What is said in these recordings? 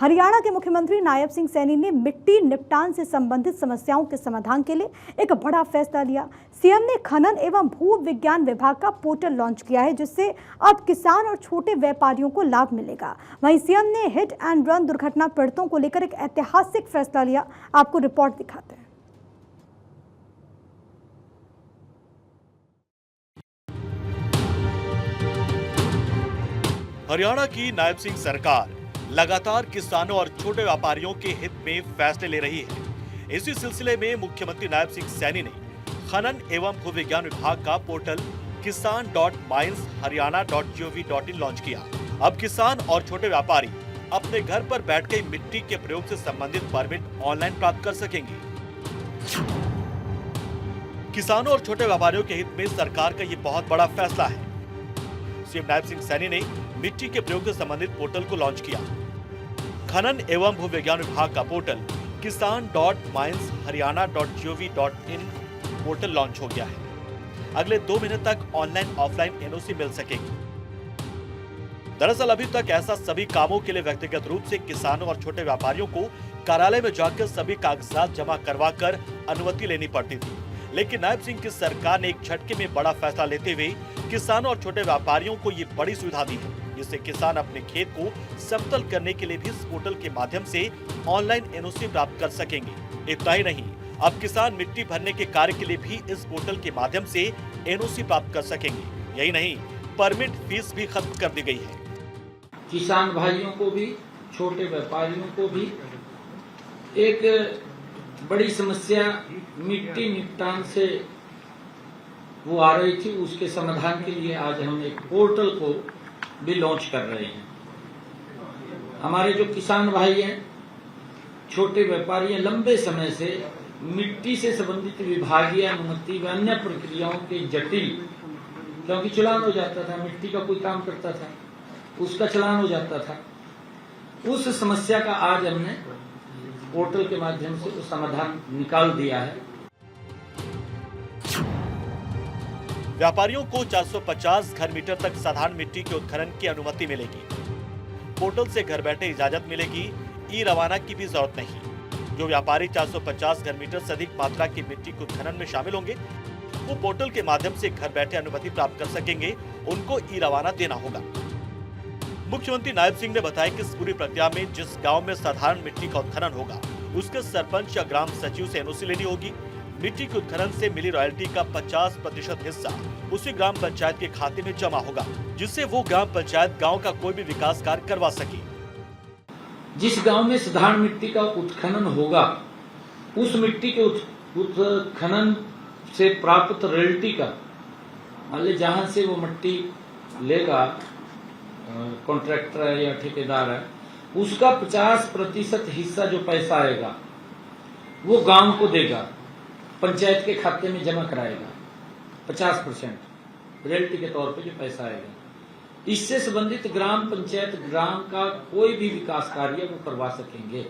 हरियाणा के मुख्यमंत्री नायब सिंह सैनी ने मिट्टी निपटान से संबंधित समस्याओं के समाधान के लिए एक बड़ा फैसला लिया। सीएम ने खनन एवं भू विज्ञान विभाग का पोर्टल लॉन्च किया है, जिससे अब किसान और छोटे व्यापारियों को लाभ मिलेगा। वहीं सीएम ने हिट एंड रन दुर्घटना पीड़ितों को लेकर एक ऐतिहासिक फैसला लिया। आपको रिपोर्ट दिखाते हैं। हरियाणा की नायब सिंह सरकार लगातार किसानों और छोटे व्यापारियों के हित में फैसले ले रही है। इसी सिलसिले में मुख्यमंत्री नायब सिंह सैनी ने खनन एवं भू विज्ञान विभाग का पोर्टल kisan.minesharyana.gov.in लॉन्च किया। अब किसान और छोटे व्यापारी अपने घर पर बैठकर मिट्टी के प्रयोग से संबंधित परमिट ऑनलाइन प्राप्त कर सकेंगे। किसानों और छोटे व्यापारियों के हित में सरकार का ये बहुत बड़ा फैसला है। सीएम नायब सिंह सैनी ने मिट्टी के प्रयोग से संबंधित पोर्टल को लॉन्च किया। खनन एवं भू विज्ञान विभाग का पोर्टल kisan.minesharyana.gov.in पोर्टल लॉन्च हो गया है। अगले 2 महीने तक ऑनलाइन ऑफलाइन एनओसी मिल सकेगी। दरअसल अभी तक ऐसा सभी कामों के लिए व्यक्तिगत रूप से किसानों और छोटे व्यापारियों को कार्यालय में जाकर सभी कागजात जमा करवाकर अनुमति लेनी पड़ती थी, लेकिन नायब सिंह की सरकार ने एक झटके में बड़ा फैसला लेते हुए किसानों और छोटे व्यापारियों को ये बड़ी सुविधा दी है, जिससे किसान अपने खेत को समतल करने के लिए भी इस पोर्टल के माध्यम से ऑनलाइन एनओसी प्राप्त कर सकेंगे। इतना ही नहीं, अब किसान मिट्टी भरने के कार्य के लिए भी इस पोर्टल के माध्यम से एनओसी प्राप्त कर सकेंगे। यही नहीं, परमिट फीस भी खत्म कर दी गई है। किसान भाइयों को भी, छोटे व्यापारियों को भी एक बड़ी समस्या मिट्टी निपटान से वो आ रही थी, उसके समाधान के लिए आज हम एक पोर्टल को भी लॉन्च कर रहे हैं। हमारे जो किसान भाई हैं, छोटे व्यापारी हैं, लंबे समय से मिट्टी से संबंधित विभागीय अनुमति व अन्य प्रक्रियाओं के जटिल, क्योंकि चलान हो जाता था, मिट्टी का कोई काम करता था उसका चलान हो जाता था, उस समस्या का आज हमने पोर्टल के माध्यम से तो समाधान निकाल दिया है। व्यापारियों को 450 घन मीटर तक साधारण मिट्टी के उत्खनन की अनुमति मिलेगी। पोर्टल से घर बैठे इजाजत मिलेगी, ई रवाना की भी जरूरत नहीं। जो व्यापारी 450 घन मीटर से अधिक मात्रा की मिट्टी के उत्खनन में शामिल होंगे, वो पोर्टल के माध्यम से घर बैठे अनुमति प्राप्त कर सकेंगे। उनको ई रवाना देना होगा। मुख्यमंत्री नायब सिंह ने बताया कि इस पूरी प्रक्रिया में जिस गांव में साधारण मिट्टी का उत्खनन होगा, उसके सरपंच या ग्राम सचिव से एनओसी लेनी होगी। मिट्टी के उत्खनन से मिली रॉयल्टी का 50% हिस्सा उसी ग्राम पंचायत के खाते में जमा होगा, जिससे वो ग्राम पंचायत गांव का कोई भी विकास कार्य करवा सके। जिस गांव में साधारण मिट्टी का उत्खनन होगा, उस मिट्टी के उत्खनन से प्राप्त रॉयल्टी का, मान ली जहां से वो मिट्टी लेगा कॉन्ट्रैक्टर है या ठेकेदार है, उसका 50% हिस्सा जो पैसा आएगा वो गांव को देगा, पंचायत के खाते में जमा कराएगा। 50% रॉयल्टी के तौर पे जो पैसा आएगा, इससे संबंधित ग्राम पंचायत ग्राम का कोई भी विकास कार्य वो करवा सकेंगे।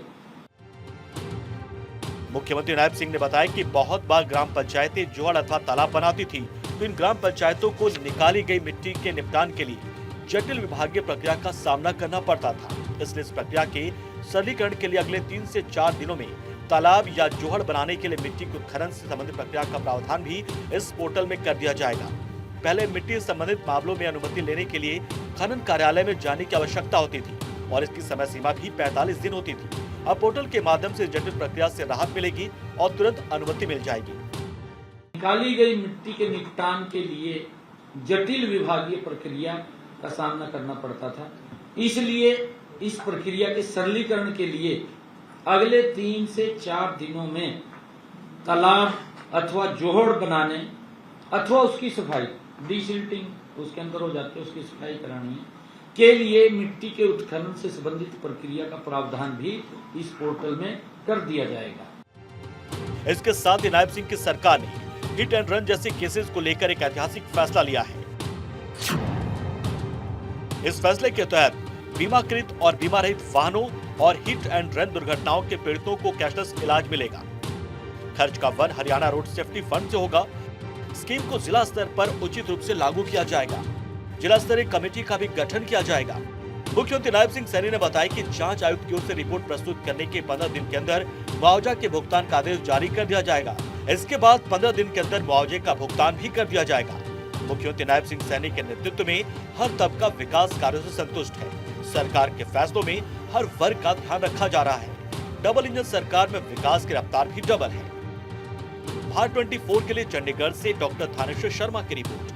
मुख्यमंत्री नायब सिंह ने बताया कि बहुत बार ग्राम पंचायतें जोड़ अथवा तालाब बनाती थी, तो इन ग्राम पंचायतों को निकाली गई मिट्टी के निपटान के लिए जटिल विभागीय प्रक्रिया का सामना करना पड़ता था। इसलिए इस प्रक्रिया के सरलीकरण के लिए अगले 3 से 4 दिनों में तालाब या जोहड़ बनाने के लिए मिट्टी के उत्खनन से संबंधित प्रक्रिया का प्रावधान भी इस पोर्टल में कर दिया जाएगा। पहले मिट्टी से संबंधित मामलों में अनुमति लेने के लिए खनन कार्यालय में जाने की आवश्यकता होती थी और इसकी समय सीमा भी 45 दिन होती थी। अब पोर्टल के माध्यम से जटिल प्रक्रिया से राहत मिलेगी और तुरंत अनुमति मिल जाएगी। निकाली गई मिट्टी के निपटान के लिए जटिल विभागीय प्रक्रिया का सामना करना पड़ता था, इसलिए इस प्रक्रिया के सरलीकरण के लिए अगले 3 से 4 दिनों में तालाब अथवा जोहड़ बनाने अथवा उसकी सफाई, डीसिल्टिंग उसके अंदर हो जाती है, उसकी सफाई करानी है, के लिए मिट्टी के उत्खनन से संबंधित प्रक्रिया का प्रावधान भी इस पोर्टल में कर दिया जाएगा। इसके साथ ही नायब सिंह की सरकार ने हिट एंड रन जैसे केसेस को लेकर एक ऐतिहासिक फैसला लिया है। इस फैसले के तहत बीमाकृत और बीमा रहित वाहनों और हिट एंड रन दुर्घटनाओं के पीड़ितों को कैशलेस इलाज मिलेगा। खर्च का one Haryana road safety fund से होगा। स्कीम को जिला स्तर पर उचित रूप से लागू किया जाएगा। जिला स्तरीय कमेटी का भी गठन किया जाएगा। मुख्यमंत्री नायब सिंह सैनी ने बताया कि जांच आयुक्त की ओर से रिपोर्ट प्रस्तुत करने के 15 दिन के अंदर मुआवजा के भुगतान का आदेश जारी कर दिया जाएगा। इसके बाद 15 दिन के अंदर मुआवजे का भुगतान भी कर दिया जाएगा। मुख्यमंत्री नायब सिंह सैनी के नेतृत्व में हर तबका विकास कार्यों से संतुष्ट है। सरकार के फैसलों में हर वर्ग का ध्यान रखा जा रहा है। डबल इंजन सरकार में विकास की रफ्तार भी डबल है। भारत 24 के लिए चंडीगढ़ से डॉक्टर थानेश्वर शर्मा की रिपोर्ट।